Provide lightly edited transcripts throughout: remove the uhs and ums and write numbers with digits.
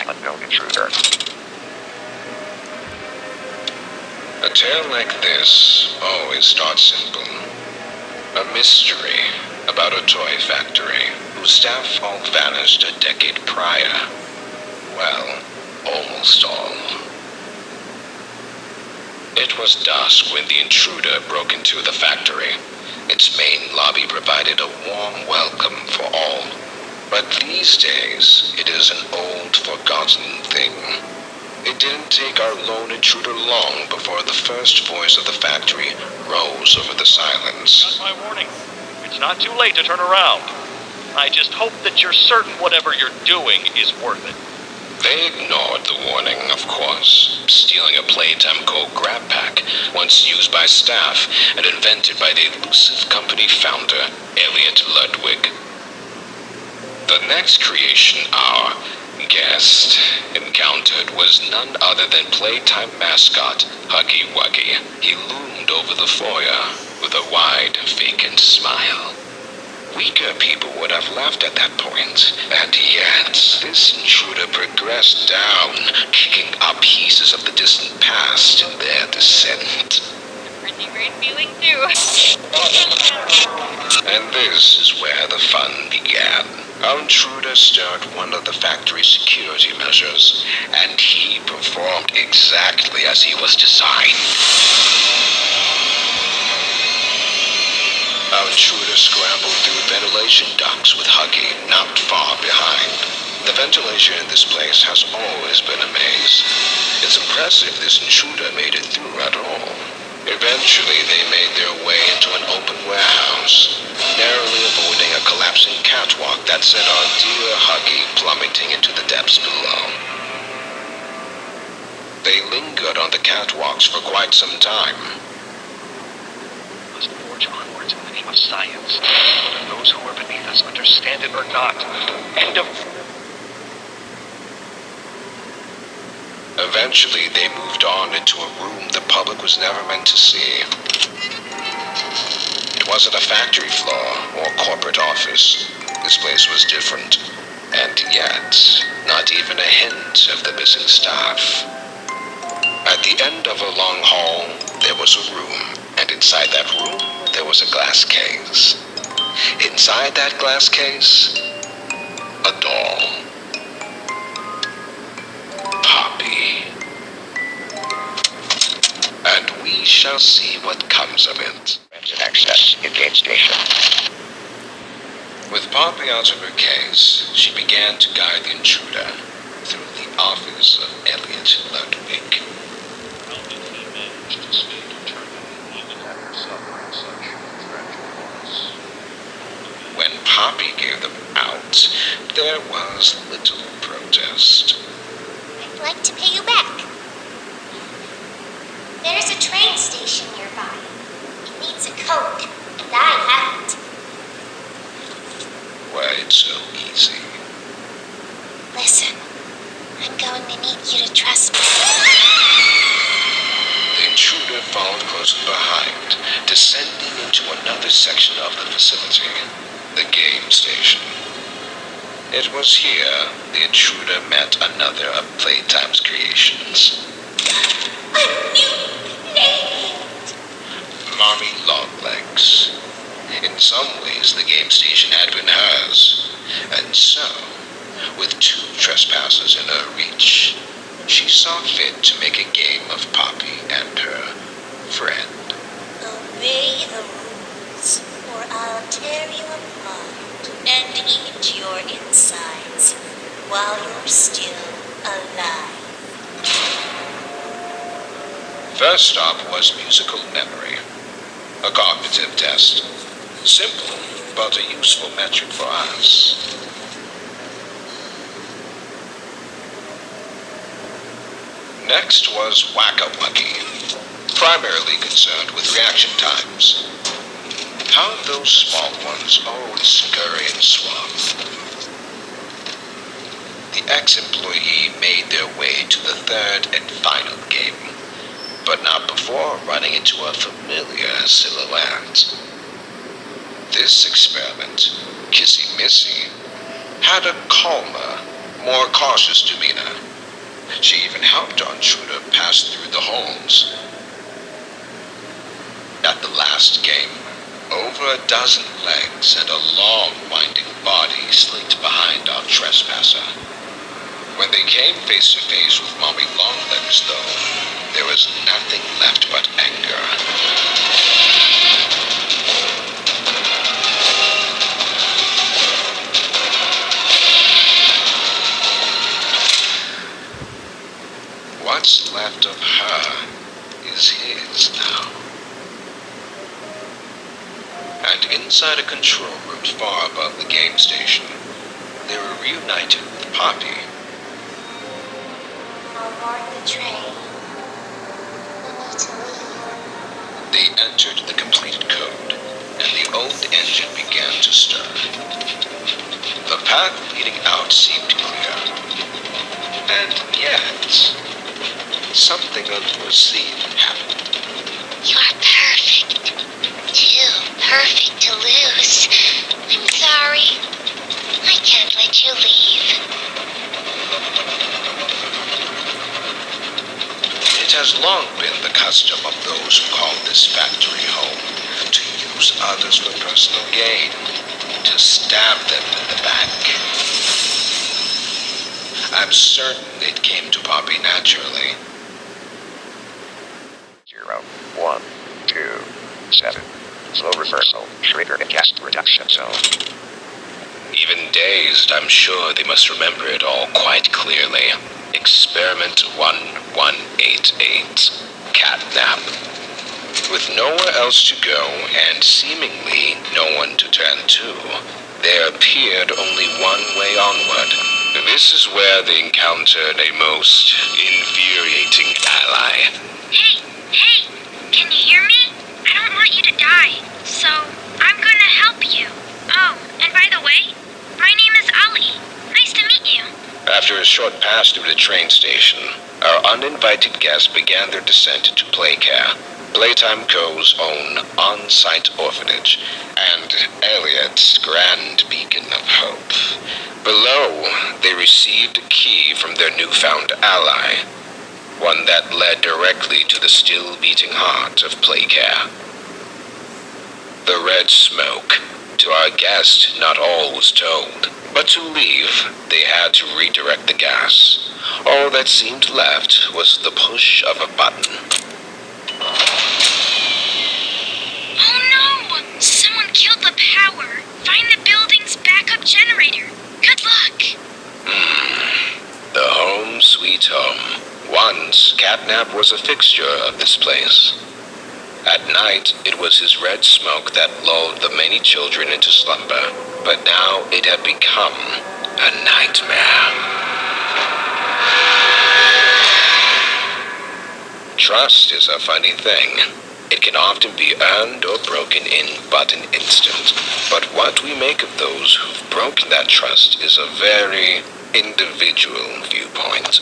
unknown intruder. A tale like this always starts simple. A mystery about a toy factory whose staff all vanished a decade prior. Well, almost all. It was dusk when the intruder broke into the factory. Its main lobby provided a warm welcome for all. But these days, it is an old, forgotten thing. It didn't take our lone intruder long before the first voice of the factory rose over the silence. Got my warning. It's not too late to turn around. I just hope that you're certain whatever you're doing is worth it. They ignored the warning, of course, stealing a Playtime Go grab pack, once used by staff and invented by the elusive company founder, Elliot Ludwig. The next creation our guest encountered was none other than Playtime mascot Huggy Wuggy. He loomed over the foyer with a wide, vacant smile. Weaker people would have laughed at that point, and yet this intruder progressed down, kicking up pieces of the distant past in their descent. Pretty great feeling too. And this is where the fun began. Our intruder stirred one of the factory's security measures, and he performed exactly as he was designed. Our intruder scrambled through ventilation ducts with Huggy not far behind. The ventilation in this place has always been a maze. It's impressive this intruder made it through at all. Eventually, they made their way into an open warehouse, narrowly avoiding a collapsing catwalk that sent our dear Huggy plummeting into the depths below. They lingered on the catwalks for quite some time. Let's forge onwards in the name of science, whether those who are beneath us understand it or not. End of... Eventually, they moved on into a room the public was never meant to see. It wasn't a factory floor or corporate office. This place was different. And yet, not even a hint of the missing staff. At the end of a long hall, there was a room. And inside that room, there was a glass case. Inside that glass case, a doll. Poppy. And we shall see what comes of it. Transit access in game station. With Poppy out of her case, she began to guide the intruder through the office of Elliot Ludwig. How did he manage to stay determined even after suffering such tragic loss? When Poppy gave them out, there was little protest. I'd like to pay you back. There's a train station nearby. It needs a code, and I haven't. Why, it's so easy. Listen, I'm going to need you to trust me. The intruder followed close behind, descending into another section of the facility, the game station. It was here the intruder met another of Playtime's creations. A new name! Mommy Longlegs. In some ways, the game station had been hers, and so, with two trespassers in her reach, she saw fit to make a game of Poppy and her friend. Obey the rules, or I'll tear you apart and eat your insides while you're still alive. First stop was musical memory, a cognitive test. Simple, but a useful metric for us. Next was Whack-a-Wuggy, primarily concerned with reaction times. How those small ones always scurry and swap. The ex-employee made their way to the third and final game, but not before running into a familiar silhouette. This experiment, Kissy Missy, had a calmer, more cautious demeanor. She even helped our intruder pass through the halls. At the last game, over a dozen legs and a long winding body slinked behind our trespasser. When they came face to face with Mommy Longlegs, though, there was nothing left but anger. What's left of her is his now. And inside a control room far above the game station, they were reunited with Poppy. I'll board the train. We need to leave. They entered the completed code, and the old engine began to stir. The path leading out seemed clear. And yet, something unforeseen happened. You're perfect. Too perfect to lose. I'm sorry. I can't let you leave. It has long been the custom of those who call this factory home to use others for personal gain, to stab them in the back. I'm certain it came to Poppy naturally. 0, 1, 2, 7. Slow reversal, trigger and gas reduction zone. Even dazed, I'm sure they must remember it all quite clearly. Experiment 1188. Catnap. With nowhere else to go and seemingly no one to turn to, there appeared only one way onward. This is where they encountered a most infuriating ally. Hey, can you hear me? I don't want you to die, so I'm gonna help you. Oh, and by the way, my name is Ali. Nice to meet you. After a short pass through the train station, our uninvited guests began their descent to Playcare, Playtime Co.'s own on-site orphanage, and Elliot's grand beacon of hope. Below, they received a key from their newfound ally, one that led directly to the still-beating heart of Playcare. The red smoke. To our guest, not all was told, but to leave, they had to redirect the gas. All that seemed left was the push of a button. Oh no! Someone killed the power. Find the building's backup generator. Good luck. The home sweet home. Once, Catnap was a fixture of this place. At night, it was his red smoke that lulled the many children into slumber, but now it had become a nightmare. Trust is a funny thing. It can often be earned or broken in but an instant. But what we make of those who've broken that trust is a very individual viewpoint.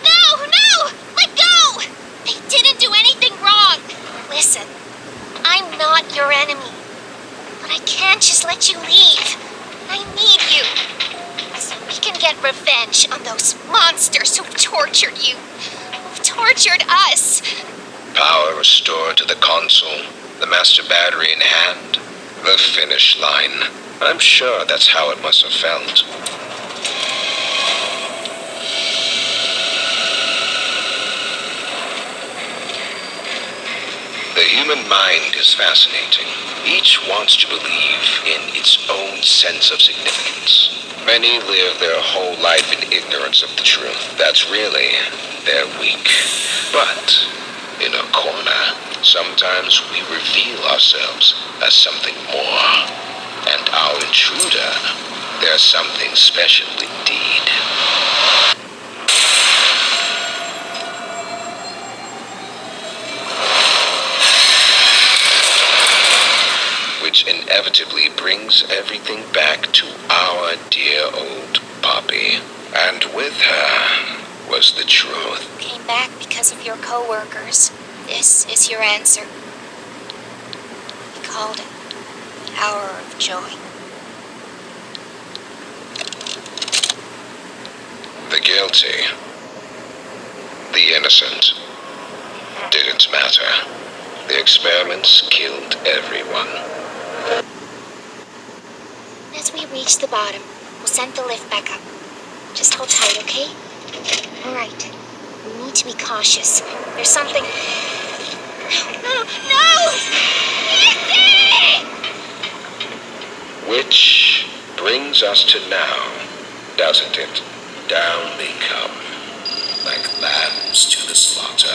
No! Let go! They didn't do anything wrong. Listen, I'm not your enemy. But I can't just let you leave. I need you. So we can get revenge on those monsters who've tortured you. Who've tortured us. Power restored to the console, the master battery in hand, the finish line. I'm sure that's how it must have felt. The human mind is fascinating. Each wants to believe in its own sense of significance. Many live their whole life in ignorance of the truth. That's really their weak. But in a corner, sometimes we reveal ourselves as something more. And our intruder, they're something special indeed. Which inevitably brings everything back to our dear old Poppy. And with her was the truth. Came back because of your co-workers. This is your answer. We called it the Hour of Joy. guilty. The innocent didn't matter. The experiments killed everyone. As we reach the bottom, we'll send the lift back up. Just hold tight, okay? All right. We need to be cautious. There's something... No! No! Missy! Which brings us to now, doesn't it? Down they come, like lambs to the slaughter.